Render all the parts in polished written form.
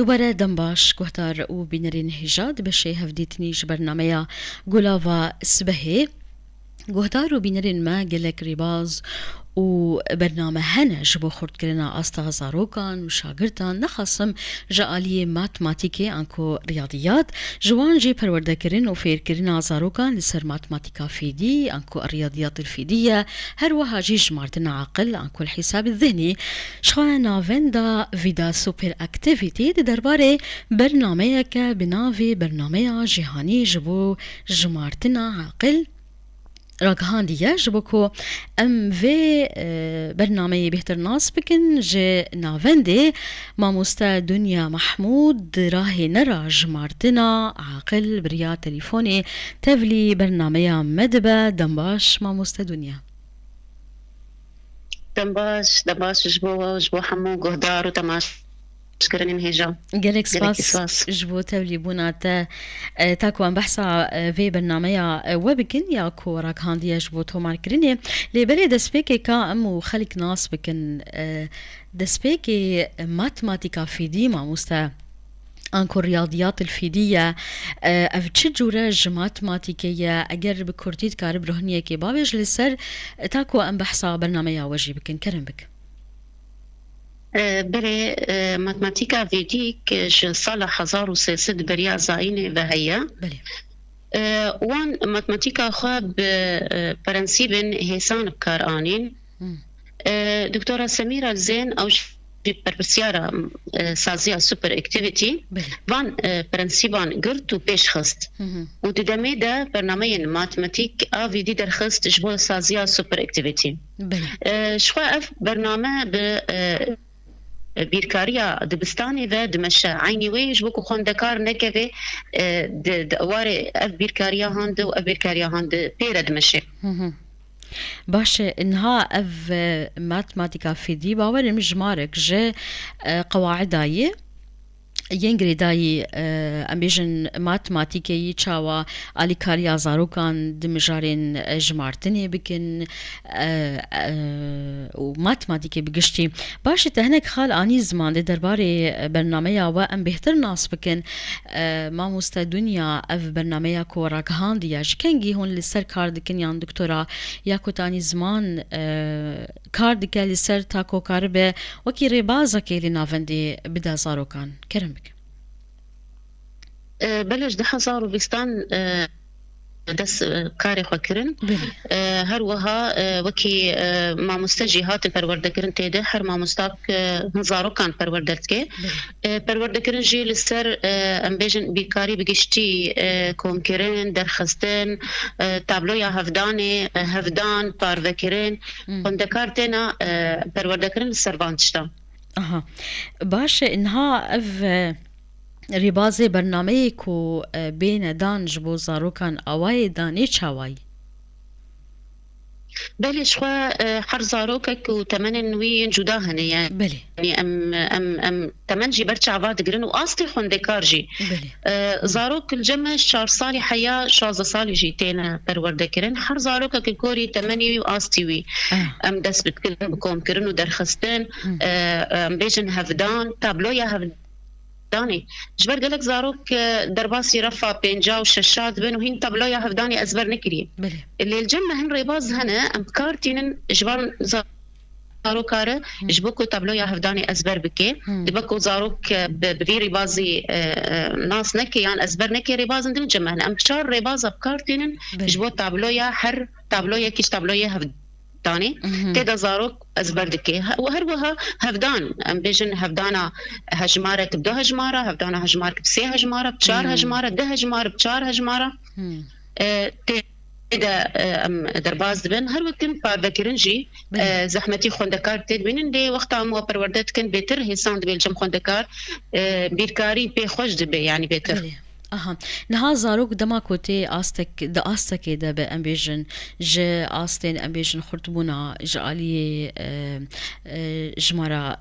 دوباره دنباش گهدار و بینرین هجاد بشه هفدیتنیش برنامه گلاوا سبهه گهدار و بینرین ما گلک ریباز و برنامه هنج بو خورد کرنا استا زاروکان و شاگردان نخصم جعالی ماتماتیکی انکو ریاضیات جوان جي پرورده کرن و فیر کرنا زاروکان لسر ماتماتيكا فيدي انكو الرياضيات الفيدية هر وها جي جمارتنا عقل انكو الحساب الذهني شخوانا فيندا فيدا سوبر اكتيفيتي درباره برنامه که بناوی برنامه جهانی جبو جمارتنا عقل راگهان دیگه جبو کو ام وی برنامه بهتر ناس بکن جه ناونده ماموستا دنیا محمود راهی نرا جمارتنا عاقل بریا تليفوني تفلي برنامه مدبه دنباش ماموستا دنیا دنباش جبو حمو گهدار و تماش شكرا هجا جالك سباس جبو تولي بونا تاكو ام بحثا في برنامج وبكن ياكو راك هانديا جبو تو ماركريني لي بلي دسبيكي كا امو خلق ناس بكن دسبيكي ماتماتيكا في ديما مستا انكو الرياضيات الفيدية اف تشجورج ماتماتيكية اگر بكورتيت كارب روحنية كي بابج لسر تاكو ام بحثا برنامج وجي بكن كرم بك بري ماتماتيكا فيديك صالح 1300 بريا زاينة وهي وان ماتماتيكا خواب برنسيبن هيسان بكار آنين دكتورة سميرة الزين أو بربسيارة سازية سوبر اكتيفيتي وان برنسيبان قرت و بيش خست وددمي دا برنامج ماتماتيك آفيدي در خست جبو سازية سوبر اكتيفيتي شخوا برنامج بیرکاریا دبستانی و دمشق عینی ویش بکو خوندکار نکوی دواره اف بیرکاریا هند و اف بیرکاریا هند پیر دمشق باشه انها اف ماتماتيكا في دي باور مجمارك جه قواعدايه ينگري داي امبيجن ماتماتيكي چاوا اليكاريا زاروكان دمجارين جمارتني بكن و ماتماتيكي بگشتي باش تهنك خال اني زمان درباري برنامه و ام بهتر ناس بكن ما مستا دنيا اف برنامه كوراك هانديا جكنگي هون لسر كاردكن يان دكتورا ياكو تاني زمان كاردك لسر تاكو كاربه وكي ريبازا كي لنافندي بدا زاروكان كرم بلش ده هزار وبستان دس كاري خكرن هر وها وكي ما مستجيهات پروردگرن تيده هر ما مستاك هزارو كان پروردگرن پروردگرن جي لسر امبيجن بيكاري بگشتي كونكرن درخستن تابلويا هفدان پاروكرن خندكارتنا پروردگرن سروانشتا باشه انها اف ربازي برنامه كو بين دانج بو زاروكان اواي داني چاواي بلي شخوا حر زاروكك و تمنن وين جداهن يعني بلي ام تمن جي برچ عواد گرن و آستي خوندكار جي زاروك الجمع شار صالي حيا شازة صالي جي تينا پرورده کرن حر زاروكك الكوري تمني و آستي وي ام دس بتكلم بكم کرن و درخستن ام بيجن هفدان تابلويا هفدان داني جبر قالك زاروك درباسي رفع بينجا وششات بين وهين تبلايا هفداني أزبر نكري اللي الجمع هن ريباز هنا أمكارتين جبر زاروكاره جبوكو تبلايا هفداني أزبر بكي دبكو زاروك بفي ريبازي ناس نكي يعني أزبر نكي ريباز عندنا الجمع هنا أمكشار ريباز أبكارتين جبو تبلايا حر تبلايا كيش تبلايا هفداني تيدا زاروك أزبردكي وهروها هفدان أم بيجن هفدانا هجمارة بدو هجمارة هفدانا هجمارة بسي هجمارة بشار هجمارة ده هجمارة بشار هجمارة تيدا درباز بن هر وقت بذكرنجي زحمتي خوندكار تيد بينن دي وقتها مو پروردت كن بيتر هيسان دبي الجم خوندكار بيركاري بي خوش دبي يعني بيتر نها زاروك دما كوتي آستك دا آستك دا بأمبيجن جا آستين أمبيجن خرطبونا جعالي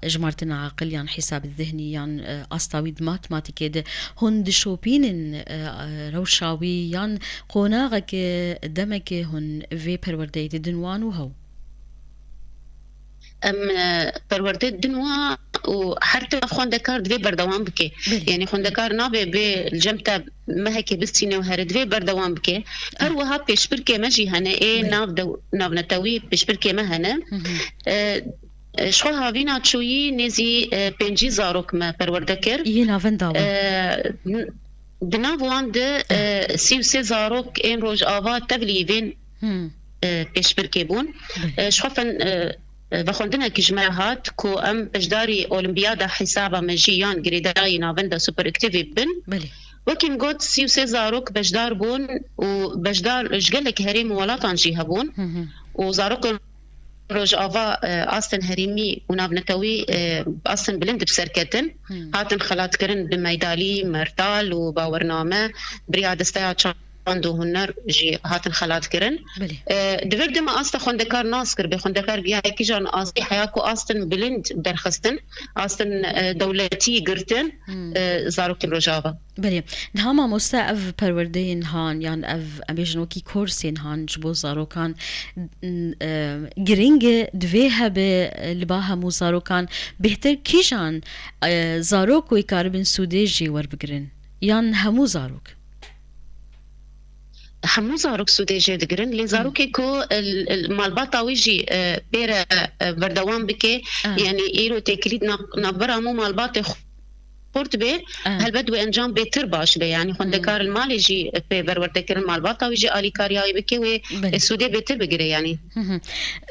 جمارتنا عقل يعني حساب الذهني يعني آستاويد ماتماتيكي دا هن دشوبين روشاوي يعني قوناغك دمك هن في پروردهي دنوانو هو پروردت دنوا و حتى خوندکار دوی بردوام بکه یعنی خوندکار نابه به الجمتا ما هيك بستينه وهردوي بردوام بكي هر وها بيشبر كي ماجي هنا ناف نتوي بيشبر كي ما هنا شو هاوینا چویی نزی پنجی زاروک ما پروردکر یه ناون داوه دناوان ده 33 زاروک این روز آوا تبلیوین پیشبر که بون شوفن بخوندنا كجماعة هات كو ام بجداري اولمبيادا حسابا مجيان جريداي نافندا سوبر اكتيفي بن بلي وكن قد سيو سيزاروك بجدار بون وبجدار جقلك هريم ولاتان جيها بون وزاروك روج آوا آستن هريمي ونافنتوي آستن بلند بسركتن هاتن خلات كرن بميدالي مرتال وباورنامه بريادستيا عنده هنر جي هاتن خلات كرن دفر دما آستا خوندکار ناس کر به خوندکار گیا کی جان آستی حیاکو آستن بلند درخستن آستن دولتی گرتن زاروک روجاوا بله نهاما مستعف پروردین هان یان اف امیجنوکی کورسین هان جبو زاروکان گرینگ دویه به لباها مو زاروکان بهتر کی جان زاروکوی کاربن سوده جی ور بگرن یان همو زاروک همو زاروك سودي جي دقرن لي زاروكي كو المالباطا ويجي بيرا بردوان بكي يعني ايرو تكليد نبرا مو مالباطي خورت بي هل بدو انجام بيتر باش بي يعني خوندكار المال يجي بي برورتكر المالباطا ويجي آلي كارياي بكي والسودي بيتر بقري يعني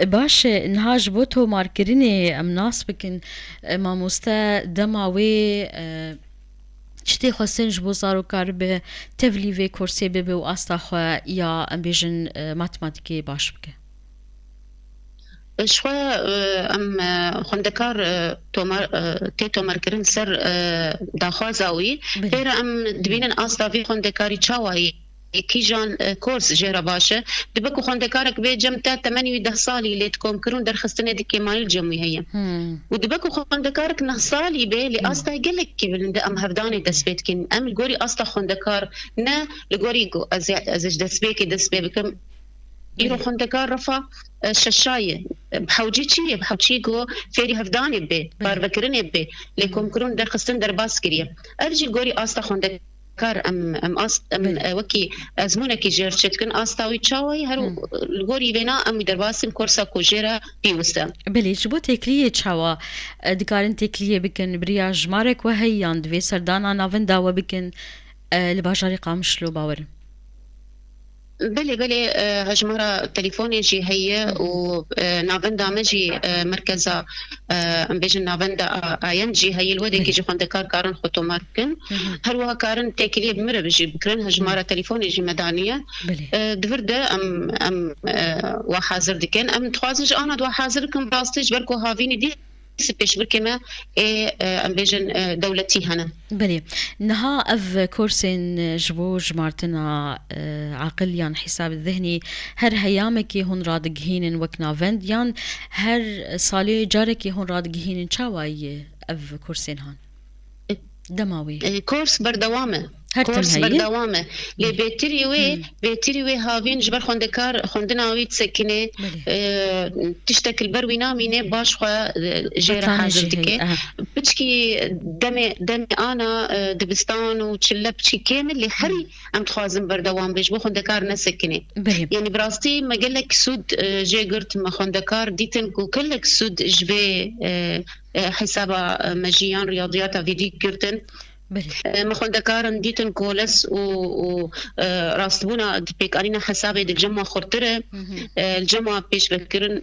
باش نهاج بوتو ماركريني ام ناس بكن ما مستا دماوي چتی خواستن جبو زاروکار به تبلیغ کورسی به و آستا خوا یا امبیجن ماتماتیکی باش بکه شوي ام خوندکار تومر کرن سر داخوازاوی غير ام دبینن آستا وی خوندکاری چاوایی کی جان کورس جرا باشه دبکو خوندکارک به جمتا 8 سالي اللي تكون كرون درخستنه دكي مال جمعيه ودبكو خوندکارک 9 سالي به اللي استا قالك كي بلند ام هفداني دسبيت كن ام الغوري استا خوندکار نا الغوري از دسبيكي دسبيكم يرو خوندکار رفا ششايه بحوجي جو فيري هفداني به باربكرني به لكم كرون درخستن درباس كريه ارجي الغوري استا خوندکار كار ام وكي ازمونكي جيرشتكن استاوي تشاوي هرو الغوري بينا ام درباسن كورسا كوجيرا بيوستا بلي جبو تكليه تشاوا دكارن تكليه بكن برياج مارك وهي عند في سردانا نافندا وبكن لباجاري قامشلو باور بلي هجمرة تليفوني جي هي ونافندا مجي مركزة ام بيجن نافندا اين جي هي الودي كي جي خوندكار كارن خطو ماركن هروها كارن تاكليه بمرة بجي بكرن هجمرة تليفوني جي مدانية دفرده ام وحاضر دكين ام تخوازج انا دوا حاضر كم باستيج بركو هافيني دي سبيش بركما ام بيجن دولتي هنا بلي نها اف كورسين جبو جمارتنا عقل يان حساب الذهني هر هيامك هون رادقهين وكنافند يان هر صالي جارك هون رادقهين شاواي اف كورسين هان دماوي كورس بردوامه كورس بردوامه لي بيتري وي هافين جبر خوندكار خوندناوي تسكنه تشتكل بروينا مينه باش خو جيره حاجتك بتشكي دمي انا دبستان وتشلبشي كامل اللي حري ام تخازم بردوام بيجبو خوندكار نسكنه يعني براستي ما قالك سود جي قرت ما خوندكار ديتن كلك سود جبي حسابا مجيان رياضيات فيديك قرتن ما خوندکارن دیتن کولس و راستبونا بيك علينا حسابي دك جمع خرطره الجمع بيش بكرن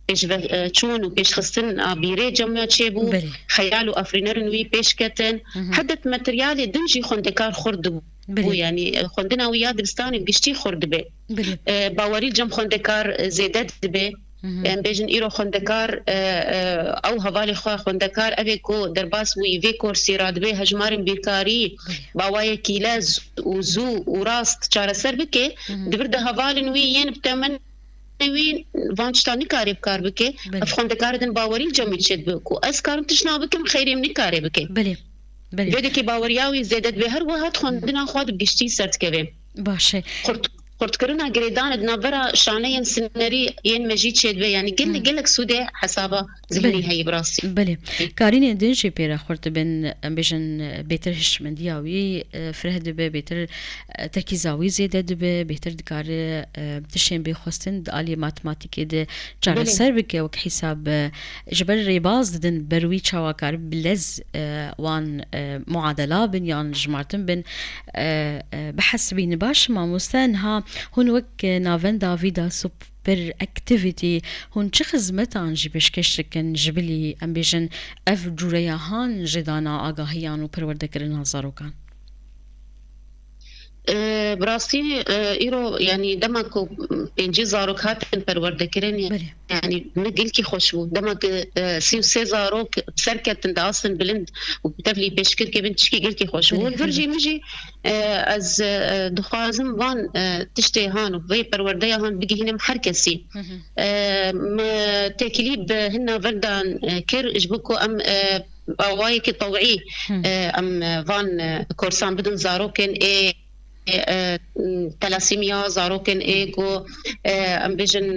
بيش چون و بيش خستن بيري جمع تشيبو خيال و افرينرن وي بيش كتن حدت ماتريالي دنجي خوندکار خرد بو يعني خوندنا ويا دبستاني بيشتي خرد بي باوري الجمع خوندکار زيدت بي يعني بيجن إيرو خوندکار أو هوالي خوا خوندکار أبي كو درباس وي في كورسي راد به هجمارن بيكاري باواي كيلاز وزو وراست چارة سر بكي دبرده هوالن وي ين بتمن وي وانشتاني كاري بكار بكي خوندکار دن باوري الجميل شد بكو أس كارم تشنا بكم خيري مني كاري بكي بلي فيدكي باورياوي زيدت به هر وهات خوندنا خواد بقشتي سرت كبه باشه قرت كرنا جريدان دنابرا شانين سنري ين مجيد شيد بي يعني قلك سودي حسابه ذهني هي براسي بله كاريني دنجي بيرا خورت بن بيجن بيتر هش من دياوي فرهد به بيتر تركيزاوي زيادة به بيتر دكار تشين بخوستن دالي ماتماتيكي ده جار سربك وك حساب جبر ريباز دن بروي چاواكار بلز وان معادلة بن يان جمارتن بن بحسبين باش ما مستنها هون وك نافن دافيدا سوبر اكتيفيتي هون چه خزمتان جی بشکشکن جبلی ام بیجن اف جوریاهان جدانا آگاهیان و پرورده کرن هزاروکان براسي إيرو يعني دمك بينجي زاروك هاتن پرورده کرن يعني نقل كي خوشبو دمك سيو سي زاروك بسركت انداسن بلند وبتفلي بيشكر كي بنتشكي قل كي خوشبو والفرجي مجي از دخوازم وان تشتي هان وفي پرورده هان بقي هنا محركسي تكليب هنا فردان كير اجبوكو ام وايك طوعي ام فان كورسان بدون زاروكن اي تلاسيميا زاروكن ايجو ام بيجن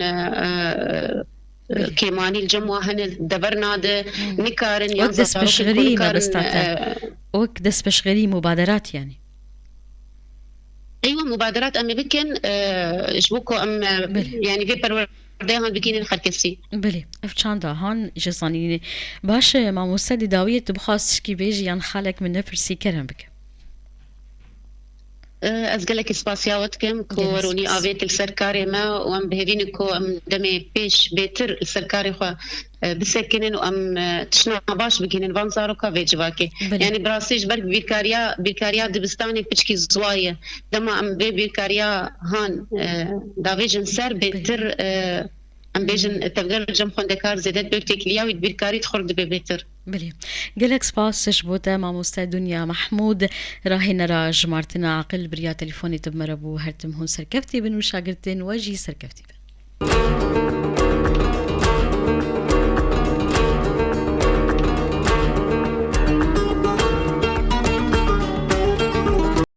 كيماني الجموع هن دبرنا ده نكارن وك دس بشغري ما بستاتا وك دس بشغري مبادرات يعني ايوه مبادرات ام بكن جبوكو ام يعني في دائما بكين الخركسي بله افچاندا هان جزاني باش ما مستدي داوية بخاص كي بيجي يعني خالك من نفرسي كرم بك أزقلك سباسياوتكم كوروني آفيت السركاري ما وأم بهذينكو أم دمي بيش بيتر السركاري خو بسكنن وأم تشنا باش بكينن فانزارو كافي جواكي يعني براسيج برك بيركاريا دبستاني بيشكي زوايا دما أم بيركاريا هان دافيجن سر بيتر ام بيجن تقدر جم خوندكار زيادت بيرتكليا ويدبيركاري تخرج ببيتر بلي قالك سباس شبوتا مع مستعد دنيا محمود راهي نرى جمارتنا عقل بريا تليفوني تبمربو هرتم هون سركفتي بنو شاقرتين واجي سركفتي